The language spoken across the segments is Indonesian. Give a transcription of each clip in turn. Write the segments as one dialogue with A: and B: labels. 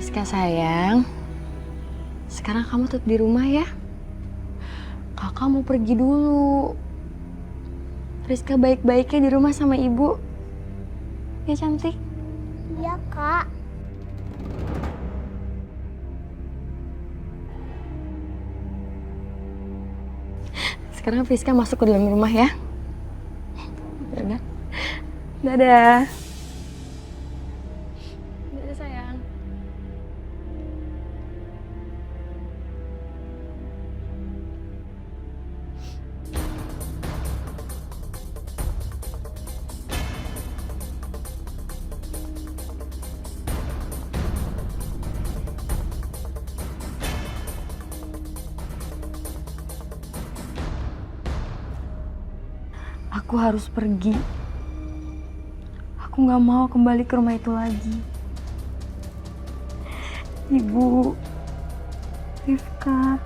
A: Rizka sayang, sekarang kamu tetap di rumah ya. Kakak mau pergi dulu. Rizka baik-baiknya di rumah sama ibu. Ya cantik?
B: Iya, Kak.
A: Sekarang Rizka masuk ke dalam rumah ya. Dadah. Dadah. Dadah sayang. Aku harus pergi. Aku nggak mau kembali ke rumah itu lagi. Ibu, Rifka,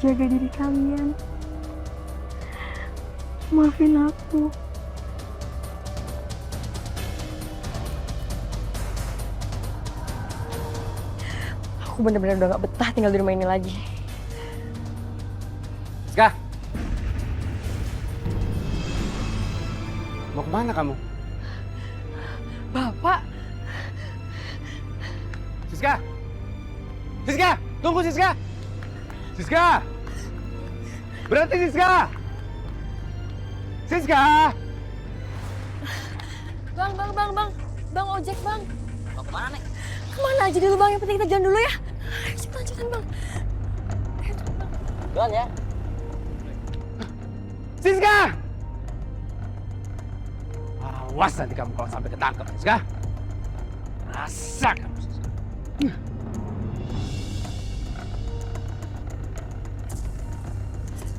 A: jaga diri kalian. Maafin aku. Aku bener-bener udah gak betah tinggal di rumah ini lagi.
C: Siska! Mau kemana kamu?
A: Bapak,
C: Siska! Siska! Tunggu Siska! Siska! Berhenti Siska! Siska!
A: Bang ojek bang.
D: Mau kemana nih?
A: Kemana aja dulu bang, yang penting kita jalan dulu ya. Ayo cepetan bang.
D: Duluan ya.
C: Siska! Awas nanti kamu kalau sampai ketangkep, Siska. Rasa kamu, Siska.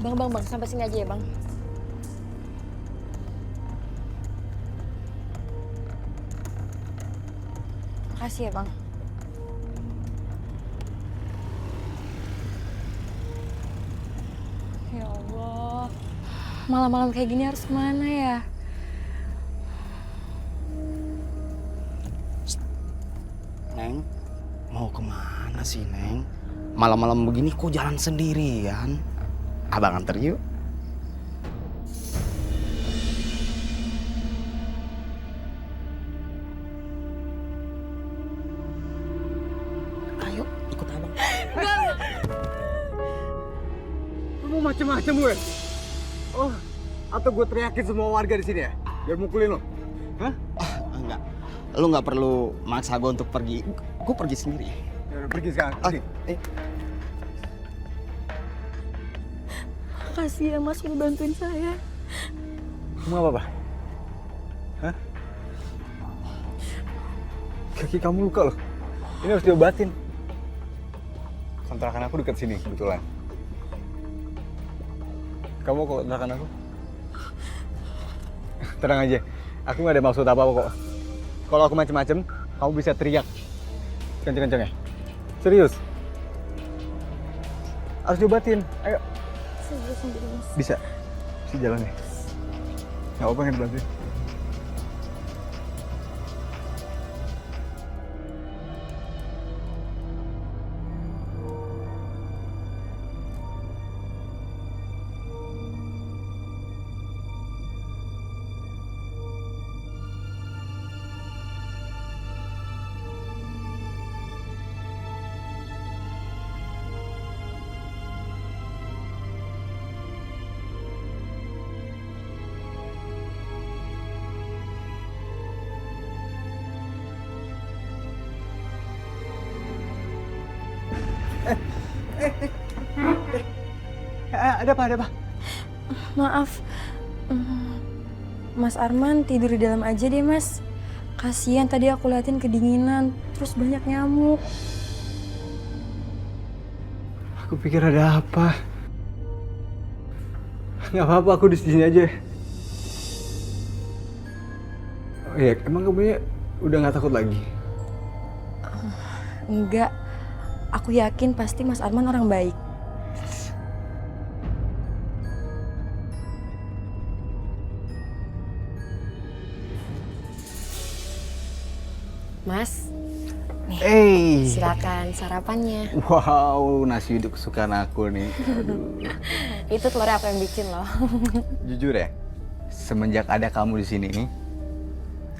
A: Bang, sampai sini aja ya bang. Makasih ya bang. Ya Allah, malam-malam kayak gini harus kemana ya?
E: Neng, mau kemana sih Neng? Malam-malam begini kok jalan sendirian? Abang anter yuk. Ayo, ikut abang.
C: Kamu macem-macem gue. Oh, atau gue teriakin semua warga di sini ya? Biar mukulin lo. Hah?
E: Enggak, lu nggak perlu maksa gue untuk pergi. Gue pergi sendiri.
C: Ya udah, pergi sekarang. Pergi.
A: Makasih ya mas udah bantuin saya.
C: Kamu apa-apa? Hah? Kaki kamu luka loh. Ini harus diobatin. Kontrakan aku dekat sini kebetulan. Kamu kok kontrakan aku? Tenang aja, aku nggak ada maksud apa-apa kok. Kalau aku macem-macem, kamu bisa teriak kenceng-kenceng ya. Serius. Harus diobatin. Ayo.
A: Saya sendiri mas.
C: Bisa. Bisa jalan ya. Nggak apa-apa yang dibantuin. Ada apa?
A: Maaf, Mas Arman tidur di dalam aja deh mas. Kasian tadi aku liatin kedinginan, terus banyak nyamuk.
C: Aku pikir ada apa. Nggak apa-apa, aku di sini aja. Oh iya, emang kamu udah nggak takut lagi?
A: Enggak, aku yakin pasti Mas Arman orang baik. Mas, Silakan sarapannya.
C: Wow, nasi uduk kesukaan aku nih. Aduh.
A: Itu telurnya aku yang bikin loh.
C: Jujur ya, semenjak ada kamu di sini,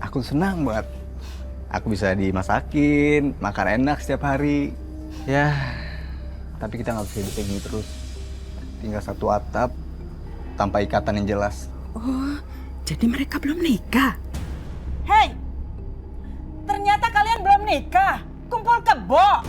C: aku senang banget. Aku bisa dimasakin, makan enak setiap hari. Ya, tapi kita nggak bisa hidup kayak gini terus. Tinggal satu atap, tanpa ikatan yang jelas.
D: Oh, jadi mereka belum nikah?
F: Hei, ternyata kalian belum nikah. Kumpul kebo.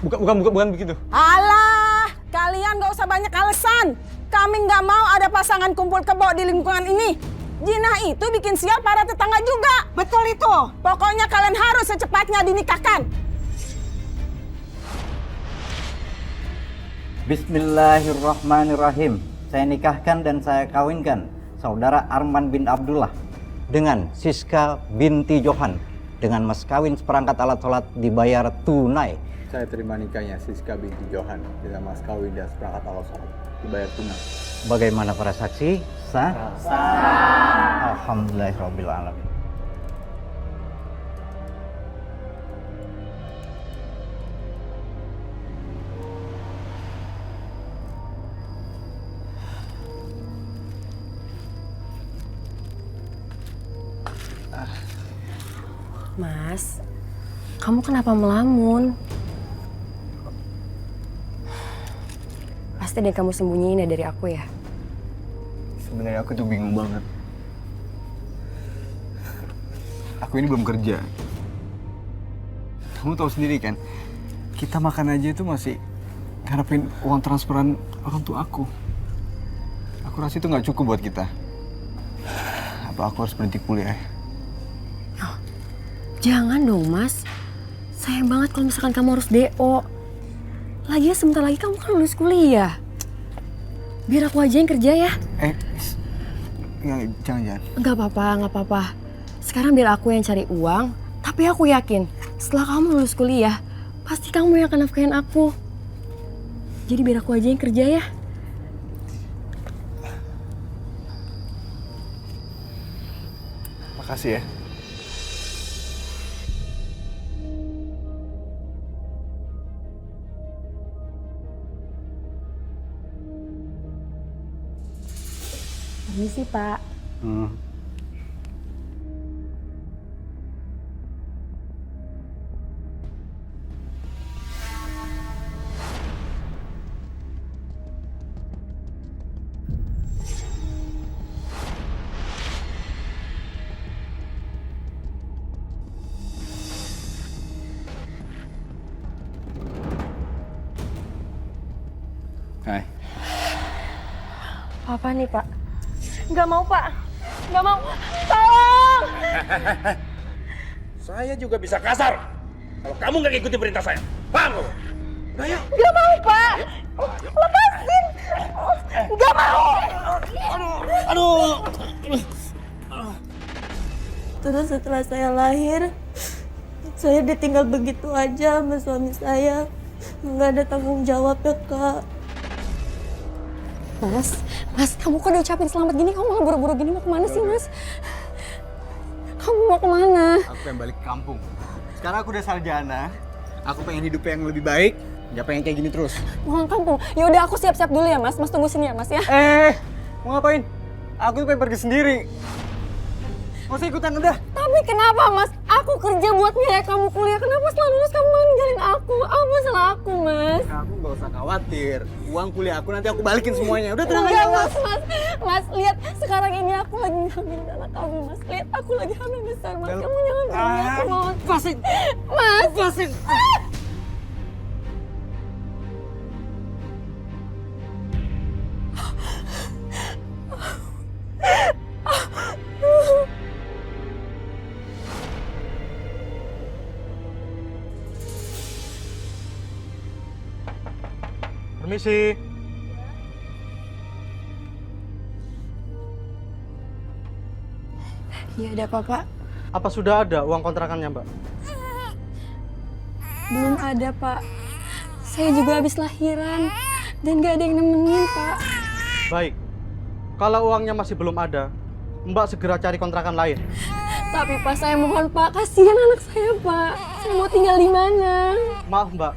C: Bukan begitu.
F: Alah, kalian gak usah banyak alasan. Kami gak mau ada pasangan kumpul kebo di lingkungan ini. Jinah itu bikin sial para tetangga juga. Betul itu. Pokoknya kalian harus secepatnya dinikahkan.
G: Bismillahirrahmanirrahim. Saya nikahkan dan saya kawinkan saudara Arman bin Abdullah dengan Siska binti Johan dengan mas kawin seperangkat alat sholat dibayar tunai.
C: Saya terima nikahnya Siska binti Johan dengan mas kawin dan seperangkat alat sholat dibayar tunai.
G: Bagaimana para saksi? Sah? Alhamdulillahirabbil alamin.
A: Mas, kamu kenapa melamun? Pasti ada yang kamu sembunyiin ya dari aku ya?
C: Sebenarnya aku tuh bingung banget. Aku ini belum kerja. Kamu tahu sendiri kan, kita makan aja itu masih ngarepin uang transferan orang tua aku. Aku rasa itu nggak cukup buat kita. Apa aku harus berhenti kuliah?
A: Jangan dong, Mas. Sayang banget kalau misalkan kamu harus DO. Lagian sebentar lagi kamu kan lulus kuliah. Biar aku aja yang kerja ya.
C: Jangan.
A: Nggak apa-apa. Sekarang biar aku yang cari uang. Tapi aku yakin, setelah kamu lulus kuliah, pasti kamu yang akan nafkahin aku. Jadi biar aku aja yang kerja ya.
C: Makasih ya.
A: Permisi, Pak.
C: Hai.
A: Apa nih, Pak? Nggak mau, Pak. Nggak mau. Tolong!
H: Saya juga bisa kasar kalau kamu nggak ikuti perintah saya. Paham kamu? Udah yuk.
A: Nggak mau, Pak. Lepasin. Nggak mau.
H: Aduh.
I: Terus setelah saya lahir, saya ditinggal begitu aja sama suami saya. Nggak ada tanggung jawab ya, Kak.
A: Mas, kamu kok udah ucapin selamat gini, kamu malah buru-buru gini, mau kemana sih, Mas? Kamu mau kemana?
C: Aku pengen balik ke kampung. Sekarang aku udah sarjana. Aku pengen hidup yang lebih baik. Gak pengen kayak gini terus.
A: Pulang kampung? Ya udah aku siap-siap dulu ya, Mas. Mas tunggu sini ya, Mas ya.
C: Mau ngapain? Aku tuh pengen pergi sendiri. Mau usah ikutan udah.
A: Tapi kenapa, Mas? Aku kerja buat biaya kamu kuliah. Kenapa setelah lulus kamu malah ninggalin aku? Apa salah aku, Mas?
C: Kamu gak usah khawatir. Uang kuliah aku nanti aku balikin semuanya. Udah tenang
A: Enggak,
C: aja.
A: Mas, lihat sekarang ini aku lagi ngambil anak kamu, Mas. Lihat aku lagi hamil besar, Mas. Kamu jangan bohong aku, Mas.
C: Pasin.
A: Mas,
C: Pasin. Permisi.
A: Iya, ada apa, Pak?
J: Apa sudah ada uang kontrakannya, Mbak?
A: Belum ada, Pak. Saya juga habis lahiran dan gak ada yang nemenin, Pak.
J: Baik. Kalau uangnya masih belum ada, Mbak segera cari kontrakan lain.
A: Tapi Pak, saya mohon Pak, kasihan anak saya Pak. Saya mau tinggal di mana?
J: Maaf Mbak,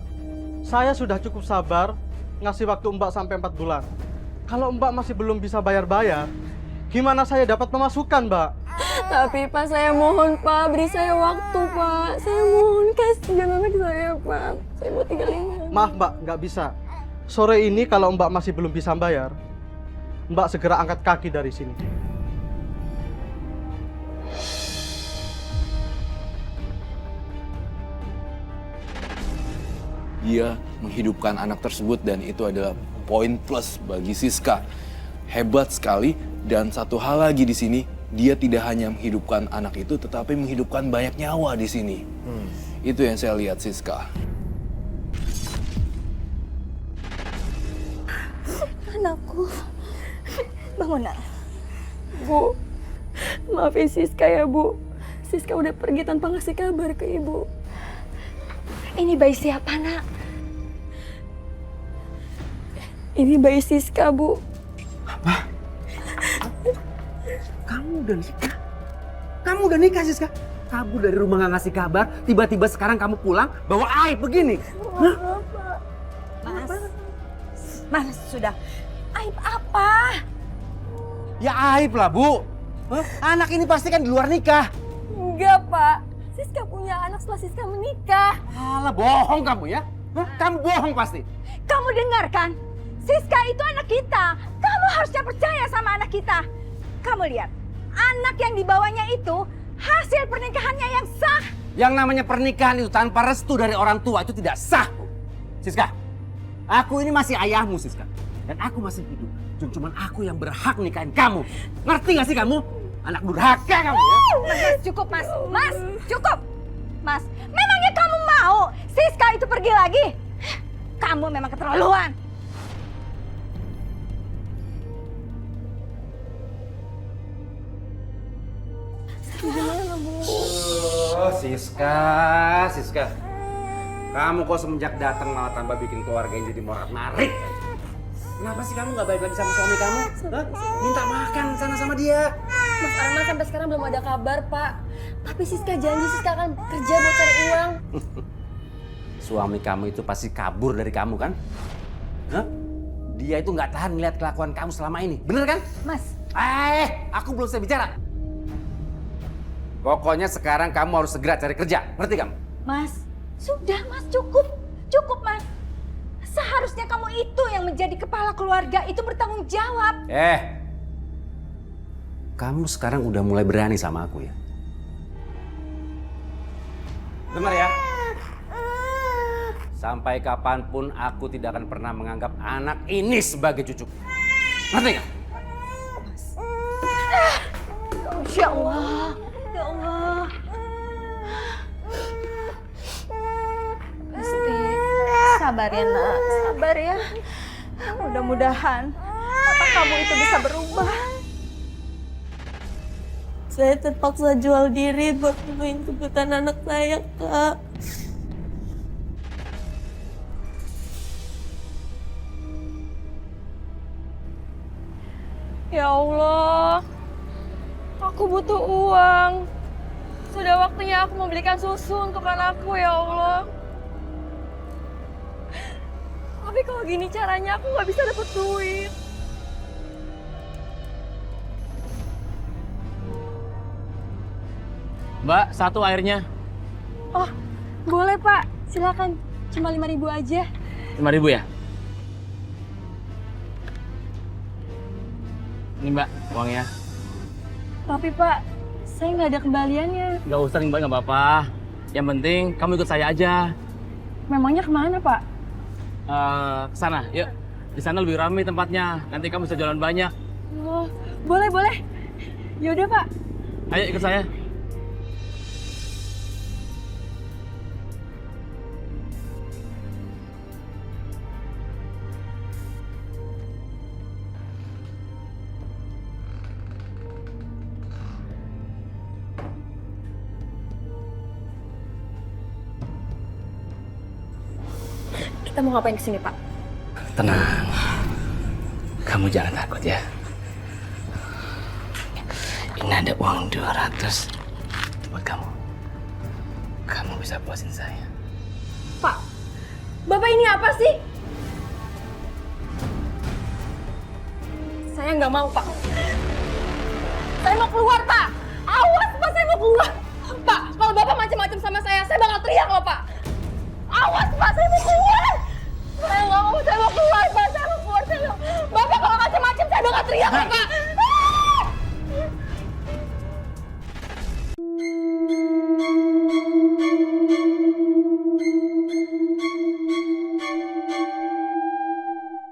J: saya sudah cukup sabar ngasih waktu Mbak sampai 4 bulan. Kalau Mbak masih belum bisa bayar-bayar, gimana saya dapat pemasukan Mbak?
A: Tapi Pak, saya mohon Pak, beri saya waktu Pak. Saya mohon, kasihan anak saya Pak. Saya mau tinggal di mana?
J: Maaf Mbak, nggak bisa. Sore ini kalau Mbak masih belum bisa bayar, Mbak segera angkat kaki dari sini.
K: Dia menghidupkan anak tersebut dan itu adalah poin plus bagi Siska. Hebat sekali, dan satu hal lagi di sini, dia tidak hanya menghidupkan anak itu tetapi menghidupkan banyak nyawa di sini. Itu yang saya lihat, Siska.
I: Anakku, bangun nak.
A: Bu, maafin Siska ya Bu. Siska udah pergi tanpa ngasih kabar ke Ibu. Ini bayi siapa nak? Ini bayi Siska Bu.
D: Kamu udah nikah? Kamu udah nikah, Siska? Kabur dari rumah nggak ngasih kabar, tiba-tiba sekarang kamu pulang bawa aib begini. Hah?
F: Mas, sudah. Aib apa?
E: Ya aib lah, Bu. Hah? Anak ini pasti kan di luar nikah.
A: Enggak Pak, Siska punya anak setelah Siska menikah.
E: Alah, bohong kamu ya? Hah? Kamu bohong pasti.
F: Kamu dengarkan? Siska itu anak kita. Kamu harusnya percaya sama anak kita. Kamu lihat, anak yang dibawanya itu hasil pernikahannya yang sah.
E: Yang namanya pernikahan itu tanpa restu dari orang tua itu tidak sah, Bu. Siska, aku ini masih ayahmu, Siska. Dan aku masih hidup. Cuman aku yang berhak nikahin kamu. Ngerti gak sih kamu? Anak durhaka kamu ya.
F: Mas, cukup Mas. Mas, cukup. Mas, memangnya kamu mau Siska itu pergi lagi? Kamu memang keterlaluan.
E: Oh, Siska. Kamu kok semenjak datang malah tambah bikin keluarga yang jadi morat-marit. Kenapa sih kamu nggak balik lagi sama suami kamu? Hah? Minta makan sana sama dia.
A: Mas Arman sampai sekarang belum ada kabar Pak. Tapi Siska janji Siska akan kerja buat cari uang.
E: Suami kamu itu pasti kabur dari kamu kan? Hah? Dia itu nggak tahan melihat kelakuan kamu selama ini, bener kan?
F: Mas.
E: Aku belum selesai bicara. Pokoknya sekarang kamu harus segera cari kerja, ngerti kamu?
F: Mas, sudah Mas, cukup. Cukup Mas. Seharusnya kamu itu yang menjadi kepala keluarga, itu bertanggung jawab.
E: Kamu sekarang udah mulai berani sama aku ya? Dengar ya. Sampai kapanpun aku tidak akan pernah menganggap anak ini sebagai cucuku. Ngerti nggak?
F: Insya Allah. Ya Allah. Pasti. Sabar ya nak, sabar ya. Mudah-mudahan papa kamu itu bisa berubah.
I: Saya terpaksa jual diri buat memenuhi kebutuhan anak saya, Kak.
A: Ya Allah, aku butuh uang. Sudah waktunya aku membelikan susu untuk anakku ya Allah. Tapi kalau gini caranya aku nggak bisa dapet duit.
L: Mbak, satu airnya.
A: Oh, boleh Pak. Silakan. Cuma 5.000 aja.
L: 5.000 ya? Ini Mbak, uangnya.
A: Tapi Pak, saya nggak ada kembaliannya.
L: Nggak usah nih Mbak, nggak apa-apa. Yang penting kamu ikut saya aja.
A: Memangnya kemana Pak?
L: Ke sana, yuk. Di sana lebih ramai tempatnya. Nanti kamu bisa jualan banyak.
A: Oh, boleh, boleh. Yaudah Pak.
L: Ayo ikut saya.
A: Kita mau ngapain kesini Pak?
L: Tenang. Kamu jangan takut ya. Ini ada uang 200. buat kamu. Kamu bisa puasin saya.
A: Pak, Bapak ini apa sih? Saya nggak mau, Pak. Saya mau keluar, Pak. Awas, Pak, saya mau keluar. Pak, kalau Bapak macam-macam sama saya bakal teriak loh, Pak. Awas, Pak, saya mau keluar. Saya nggak mau, saya mau keluar,